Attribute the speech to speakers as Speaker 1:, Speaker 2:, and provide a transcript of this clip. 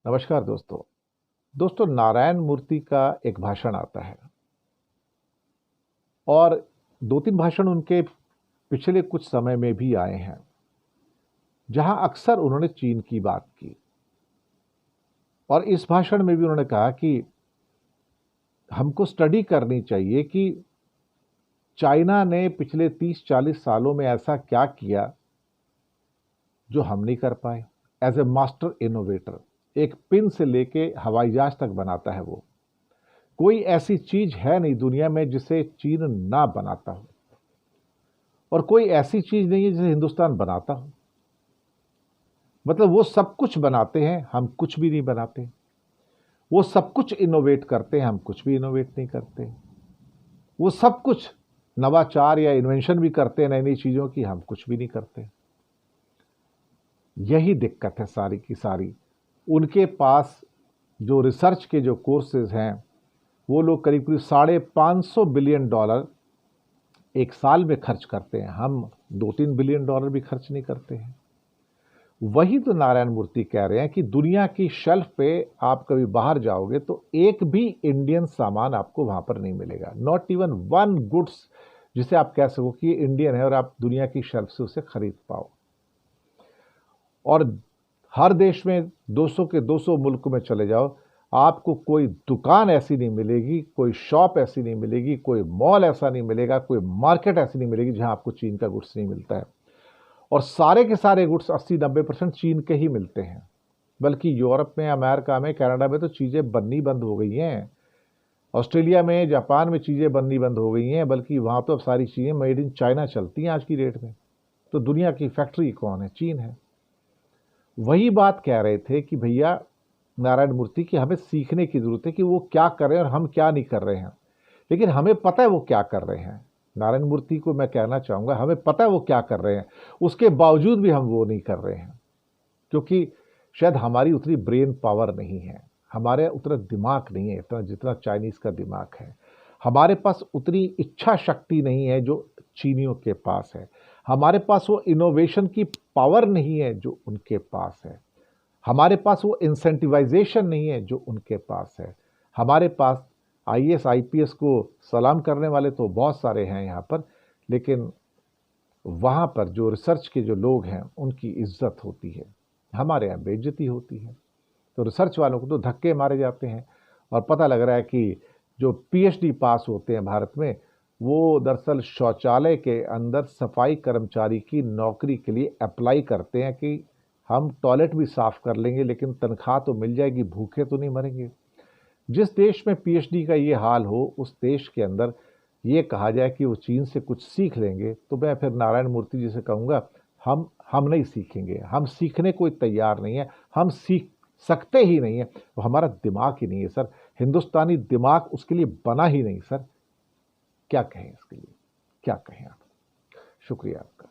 Speaker 1: नमस्कार दोस्तों। दोस्तों, नारायण मूर्ति का एक भाषण आता है और 2-3 भाषण उनके पिछले कुछ समय में भी आए हैं, जहां अक्सर उन्होंने चीन की बात की। और इस भाषण में भी उन्होंने कहा कि हमको स्टडी करनी चाहिए कि चाइना ने पिछले 30-40 सालों में ऐसा क्या किया जो हम नहीं कर पाए। एज ए मास्टर इनोवेटर, एक पिन से लेके हवाई जहाज तक बनाता है वो। कोई ऐसी चीज है नहीं दुनिया में जिसे चीन ना बनाता हो, और कोई ऐसी चीज नहीं है जिसे हिंदुस्तान बनाता हो। मतलब वो सब कुछ बनाते हैं, हम कुछ भी नहीं बनाते। वो सब कुछ इनोवेट करते हैं, हम कुछ भी इनोवेट नहीं करते। वो सब कुछ नवाचार या इन्वेंशन भी करते हैं नई नई चीजों की, हम कुछ भी नहीं करते। यही दिक्कत है सारी की सारी। उनके पास जो रिसर्च के जो कोर्सेज हैं, वो लोग करीब करीब $550 बिलियन एक साल में खर्च करते हैं। हम $2-3 बिलियन भी खर्च नहीं करते हैं। वही तो नारायण मूर्ति कह रहे हैं कि दुनिया की शेल्फ पे आप कभी बाहर जाओगे तो एक भी इंडियन सामान आपको वहां पर नहीं मिलेगा। नॉट इवन वन गुड्स जिसे आप कह सको कि ये इंडियन है और आप दुनिया की शेल्फ से उसे खरीद पाओ। और हर देश में 200 के 200 मुल्क में चले जाओ, आपको कोई दुकान ऐसी नहीं मिलेगी, कोई शॉप ऐसी नहीं मिलेगी, कोई मॉल ऐसा नहीं मिलेगा, कोई मार्केट ऐसी नहीं मिलेगी जहां आपको चीन का गुड्स नहीं मिलता है। और सारे के सारे गुड्स 80-90% चीन के ही मिलते हैं। बल्कि यूरोप में, अमेरिका में, कनाडा में तो चीज़ें बननी बंद हो गई हैं। ऑस्ट्रेलिया में, जापान में चीज़ें बननी बंद हो गई हैं, बल्कि वहाँ तो अब सारी चीज़ें मेड इन चाइना चलती हैं आज की डेट में। तो दुनिया की फैक्ट्री कौन है? चीन है। वही बात कह रहे थे कि भैया नारायण मूर्ति की हमें सीखने की ज़रूरत है कि वो क्या कर रहे हैं और हम क्या नहीं कर रहे हैं। लेकिन हमें पता है वो क्या कर रहे हैं। नारायण मूर्ति को मैं कहना चाहूँगा, हमें पता है वो क्या कर रहे हैं, उसके बावजूद भी हम वो नहीं कर रहे हैं। क्योंकि शायद हमारी उतनी ब्रेन पावर नहीं है, हमारे उतना दिमाग नहीं है इतना जितना चाइनीज़ का दिमाग है। हमारे पास उतनी इच्छा शक्ति नहीं है जो चीनियों के पास है। हमारे पास वो इनोवेशन की पावर नहीं है जो उनके पास है। हमारे पास वो इंसेंटिवाइजेशन नहीं है जो उनके पास है। हमारे पास आईएएस आईपीएस को सलाम करने वाले तो बहुत सारे हैं यहाँ पर, लेकिन वहाँ पर जो रिसर्च के जो लोग हैं उनकी इज्जत होती है, हमारे यहाँ बेइज्जती होती है। तो रिसर्च वालों को तो धक्के मारे जाते हैं। और पता लग रहा है कि जो पीएचडी पास होते हैं भारत में, वो दरअसल शौचालय के अंदर सफाई कर्मचारी की नौकरी के लिए अप्लाई करते हैं कि हम टॉयलेट भी साफ कर लेंगे लेकिन तनख्वाह तो मिल जाएगी, भूखे तो नहीं मरेंगे। जिस देश में पीएचडी का ये हाल हो, उस देश के अंदर ये कहा जाए कि वो चीन से कुछ सीख लेंगे, तो मैं फिर नारायण मूर्ति जी से कहूँगा, हम नहीं सीखेंगे। हम सीखने को तैयार नहीं है, हम सीख सकते ही नहीं है। वो हमारा दिमाग ही नहीं है सर, हिंदुस्तानी दिमाग उसके लिए बना ही नहीं सर। क्या कहें इसके लिए, क्या कहें आप। शुक्रिया आपका।